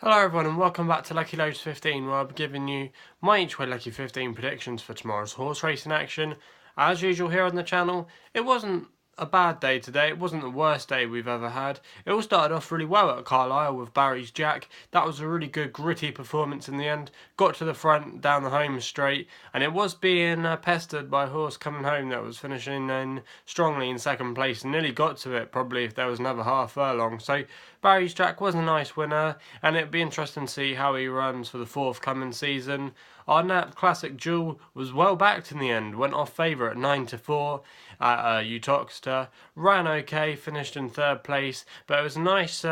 Hello everyone and welcome back to Lucky15, where I'll be giving you my each way Lucky15 predictions for tomorrow's horse racing action. As usual here on the channel, it wasn't a bad day today, it wasn't the worst day we've ever had. It all started off really well at Carlisle with Barry's Jack. That was a really good gritty performance in the end. Got to the front, down the home straight, and it was being pestered by a horse coming home that was finishing in strongly in second place and nearly got to it probably if there was another half furlong. So Barry's Jack was a nice winner, and it'd be interesting to see how he runs for the forthcoming season. Our Nap Classic Jewel was well backed in the end, went off favourite at 9-4 at Uttoxeter, ran okay, finished in third place, but it was a nice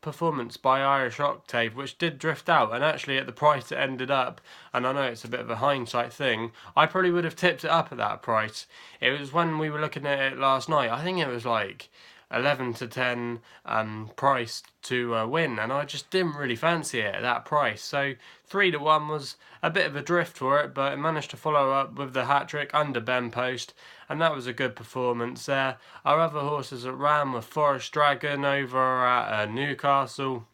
performance by Irish Octave, which did drift out, and actually at the price it ended up, and I know it's a bit of a hindsight thing, I probably would have tipped it up at that price. It was when we were looking at it last night, I think it was like 11-10 price to win, and I just didn't really fancy it at that price. So 3-1 was a bit of a drift for it, but it managed to follow up with the hat trick under Ben Post, and that was a good performance there. Our other horses that ran were Forest Dragon over at Newcastle.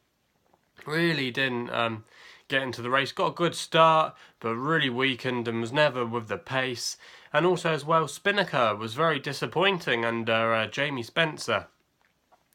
Really didn't get into the race. Got a good start, but really weakened and was never with the pace. And also as well, Spinnaker was very disappointing under Jamie Spencer.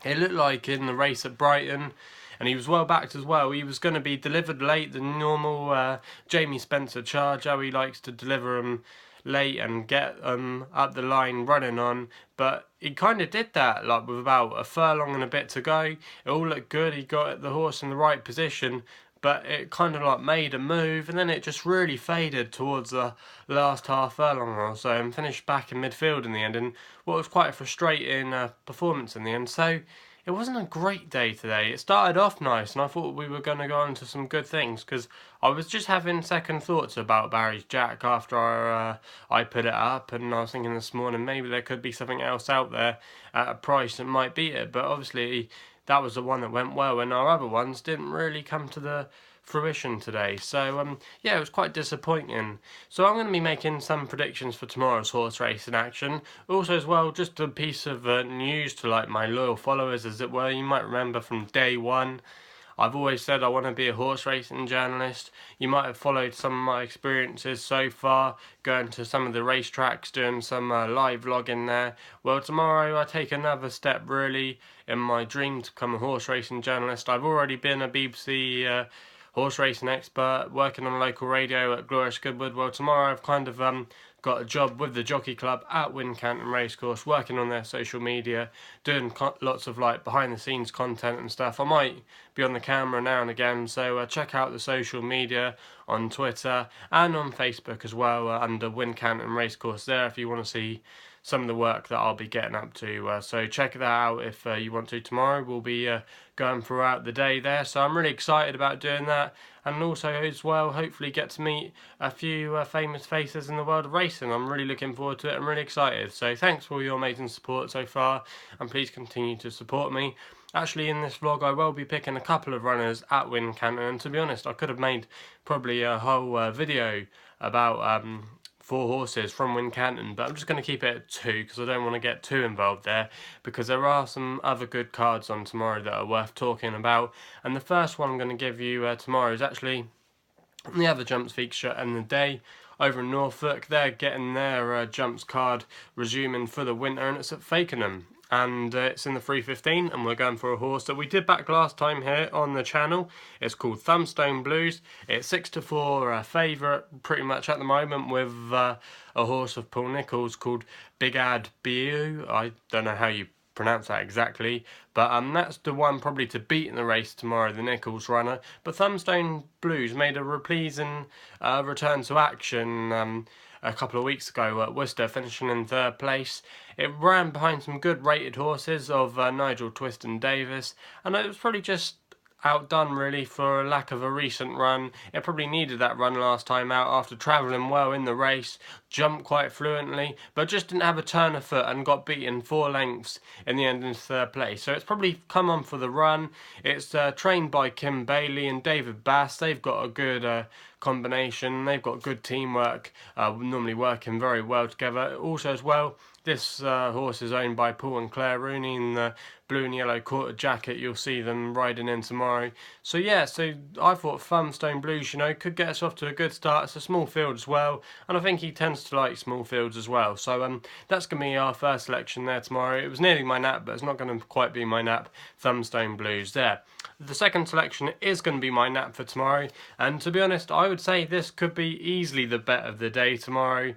It looked like in the race at Brighton, and he was well backed as well. He was going to be delivered late, the normal Jamie Spencer charge, how he likes to deliver them late and get them up the line running on, but he kind of did that like with about a furlong and a bit to go. It all looked good, he got the horse in the right position, but it kind of like made a move and then it just really faded towards the last half furlong or so and finished back in midfield in the end, and what was quite a frustrating performance in the end. So it wasn't a great day today. It started off nice and I thought we were going to go on to some good things, because I was just having second thoughts about Barry's Jack after I put it up, and I was thinking this morning maybe there could be something else out there at a price that might beat it, but obviously that was the one that went well and our other ones didn't really come to the fruition today. So yeah, it was quite disappointing. So I'm going to be making some predictions for tomorrow's horse racing action. Also as well, just a piece of news to like my loyal followers as it were. You might remember from day one, I've always said I want to be a horse racing journalist. You might have followed some of my experiences so far, going to some of the racetracks, doing some live vlogging there. Well, tomorrow I take another step really in my dream to become a horse racing journalist. I've already been a BBC horse racing expert, working on local radio at Glorious Goodwood. Well, tomorrow I've kind of got a job with the Jockey Club at Wincanton Racecourse, working on their social media, doing lots of like behind the scenes content and stuff. I might be on the camera now and again, so check out the social media on Twitter and on Facebook as well under Wincanton Racecourse there if you want to see some of the work that I'll be getting up to. So check that out if you want to. Tomorrow we'll be going throughout the day there, so I'm really excited about doing that, and also as well hopefully get to meet a few famous faces in the world of racing. I'm really looking forward to it. I'm really excited. So thanks for all your amazing support so far, and please continue to support me. Actually, in this vlog I will be picking a couple of runners at Wincanton, and to be honest I could have made probably a whole video about 4 horses from Wincanton, but I'm just going to keep it at 2 because I don't want to get too involved there, because there are some other good cards on tomorrow that are worth talking about. And the first one I'm going to give you tomorrow is actually the other jumps feature and the day over in Norfolk. They're getting their jumps card resuming for the winter, and it's at Fakenham. And it's in the 315, and we're going for a horse that we did back last time here on the channel. It's called Thumbstone Blues. It's 6-4 favourite pretty much at the moment, with a horse of Paul Nicholls called Big Ad Bu. I don't know how you pronounce that exactly, but that's the one probably to beat in the race tomorrow, the Nicholls runner. But Thumbstone Blues made a pleasing return to action a couple of weeks ago at Worcester, finishing in third place. It ran behind some good rated horses of Nigel Twist and Davis, and it was probably just outdone really for a lack of a recent run. It probably needed that run last time out after travelling well in the race, jumped quite fluently, but just didn't have a turn of foot and got beaten 4 lengths in the end in third place. So it's probably come on for the run. It's trained by Kim Bailey and David Bass. They've got a good combination. They've got good teamwork, normally working very well together. Also as well, this horse is owned by Paul and Claire Rooney, and blue and yellow quarter jacket you'll see them riding in tomorrow. So yeah, so I thought Thumbstone Blues, you know, could get us off to a good start. It's a small field as well, and I think he tends to like small fields as well. So that's going to be our first selection there tomorrow. It was nearly my nap, but it's not going to quite be my nap. Thumbstone Blues there. The second selection is going to be my nap for tomorrow, and to be honest, I would say this could be easily the bet of the day tomorrow.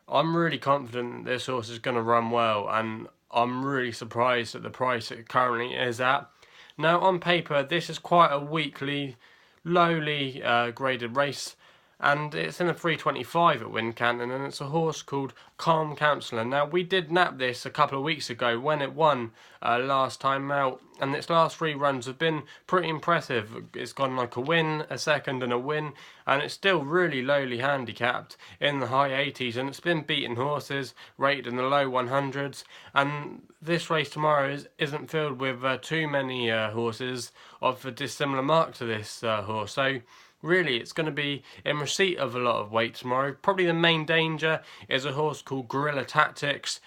I'm really confident that this horse is going to run well, and I'm really surprised at the price it currently is at. Now, on paper, this is quite a weakly, lowly graded race, and it's in a 325 at Wincanton, and it's a horse called Culm Counsellor. Now, we did nap this a couple of weeks ago when it won last time out, and its last 3 runs have been pretty impressive. It's gone like a win, a second and a win, and it's still really lowly handicapped in the high 80s, and it's been beating horses rated in the low 100s, and this race tomorrow isn't filled with too many horses of a dissimilar mark to this horse. So really, it's going to be in receipt of a lot of weight tomorrow. Probably the main danger is a horse called Guerrilla Tactics,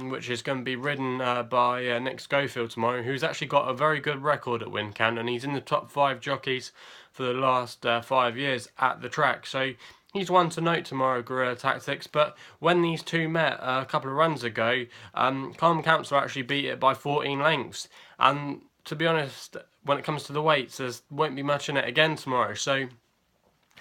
which is going to be ridden by Nick Schofield tomorrow, who's actually got a very good record at Wincanton. He's in the top 5 jockeys for the last 5 years at the track. So he's one to note tomorrow, Guerrilla Tactics. But when these two met a couple of runs ago, Culm Counsellor actually beat it by 14 lengths. And to be honest, when it comes to the weights, there won't be much in it again tomorrow. So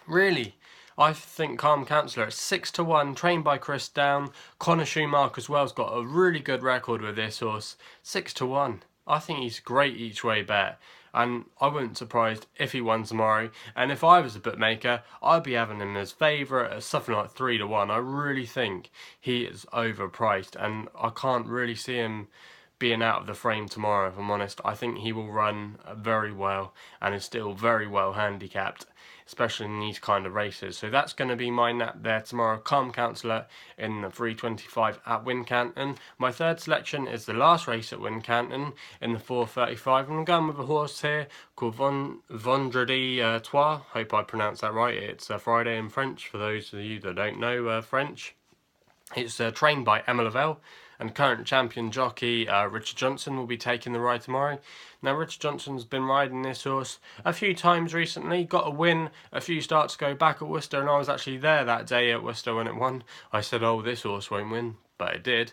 really, I think Culm Counsellor at 6 to 1, trained by Chris Down. Connor Schumacher as well has got a really good record with this horse. 6 to 1. I think he's a great each way bet, and I wouldn't be surprised if he won tomorrow. And if I was a bookmaker, I'd be having him as favourite at something like 3 to 1. I really think he is overpriced, and I can't really see him being out of the frame tomorrow, if I'm honest. I think he will run very well and is still very well handicapped, especially in these kind of races. So that's going to be my nap there tomorrow. Culm Counsellor in the 325 at Wincanton. My third selection is the last race at Wincanton in the 435. I'm going with a horse here called Vendredi Trois. Hope I pronounced that right. It's Friday in French for those of you that don't know French. It's trained by Emma Lavelle, and current champion jockey Richard Johnson will be taking the ride tomorrow. Now, Richard Johnson's been riding this horse a few times recently, got a win a few starts ago back at Worcester, and I was actually there that day at Worcester when it won. I said, oh, this horse won't win, but it did.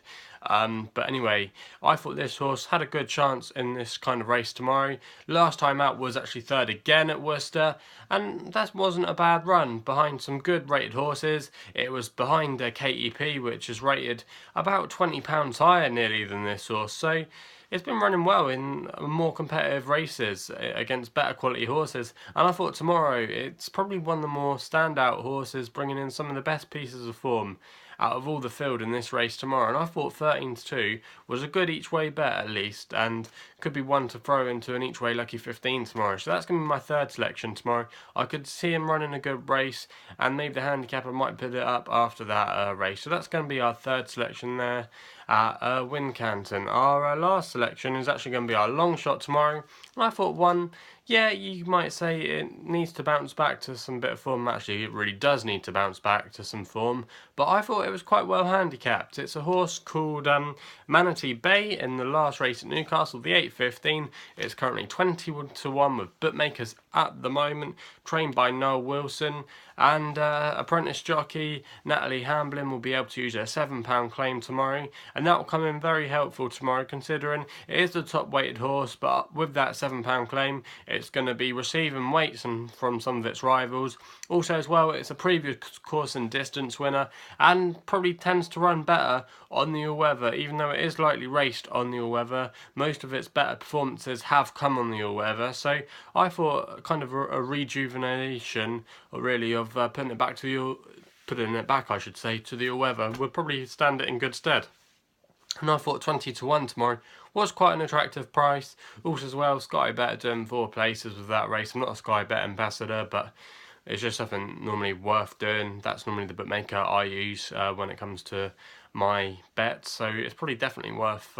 But anyway, I thought this horse had a good chance in this kind of race tomorrow. Last time out was actually third again at Worcester, and that wasn't a bad run behind some good rated horses. It was behind KEP, which is rated about £20 higher nearly than this horse. So it's been running well in more competitive races against better quality horses, and I thought tomorrow it's probably one of the more standout horses, bringing in some of the best pieces of form out of all the field in this race tomorrow. And I thought 13 to 2 was a good each way bet at least, and could be one to throw into an each way Lucky 15 tomorrow. So that's going to be my third selection tomorrow. I could see him running a good race, and maybe the handicapper might put it up after that race. So that's going to be our third selection there at Wincanton. Our last selection is actually going to be our Longshot tomorrow. And I thought one, yeah, you might say it needs to bounce back to some bit of form. Actually, it really does need to bounce back to some form, but I thought it was quite well handicapped. It's a horse called Manatee Bay in the last race at Newcastle, the 8:15. It's currently 20 to 1 with bookmakers at the moment, trained by Noel Wilson, and apprentice jockey Natalie Hamblin will be able to use a £7 claim tomorrow, and that will come in very helpful tomorrow, considering it is the top weighted horse, but with that £7 claim it's going to be receiving weights from some of its rivals. Also as well, it's a previous course and distance winner, and probably tends to run better on the all-weather. Even though it is lightly raced on the all-weather, most of its better performances have come on the all-weather. So I thought kind of a rejuvenation, really, of putting it back, I should say, to the all-weather would probably stand it in good stead. And I thought 20 to 1 tomorrow was quite an attractive price. Also as well, Sky Bet are doing 4 places with that race. I'm not a Sky Bet ambassador, but it's just something normally worth doing. That's normally the bookmaker I use when it comes to my bets, so it's probably definitely worth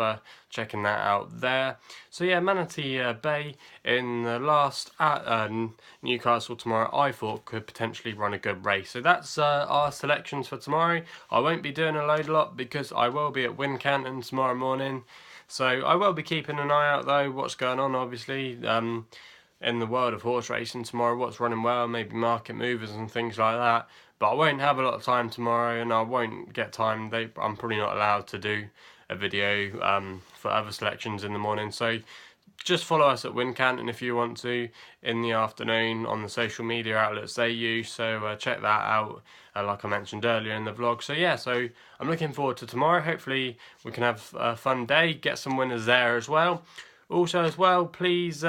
checking that out there. So yeah, Manatee Bay in the last at Newcastle tomorrow, I thought could potentially run a good race. So that's our selections for tomorrow. I won't be doing a lot because I will be at Wincanton tomorrow morning. So I will be keeping an eye out though, what's going on obviously in the world of horse racing tomorrow, what's running well, maybe market movers and things like that. But I won't have a lot of time tomorrow, and I won't get time. I'm probably not allowed to do a video for other selections in the morning. So just follow us at Wincanton if you want to in the afternoon on the social media outlets they use. So check that out, like I mentioned earlier in the vlog. So yeah, so I'm looking forward to tomorrow. Hopefully we can have a fun day, get some winners there as well. Also as well, please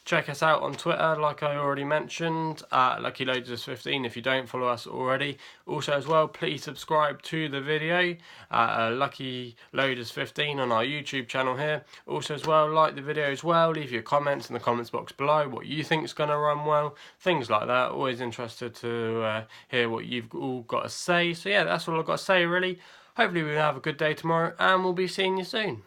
check us out on Twitter, like I already mentioned, at Lucky15 if you don't follow us already. Also as well, please subscribe to the video at Lucky15 on our YouTube channel here. Also as well, like the video as well, leave your comments in the comments box below, what you think is going to run well, things like that. Always interested to hear what you've all got to say. So yeah, that's all I've got to say really. Hopefully we'll have a good day tomorrow, and we'll be seeing you soon.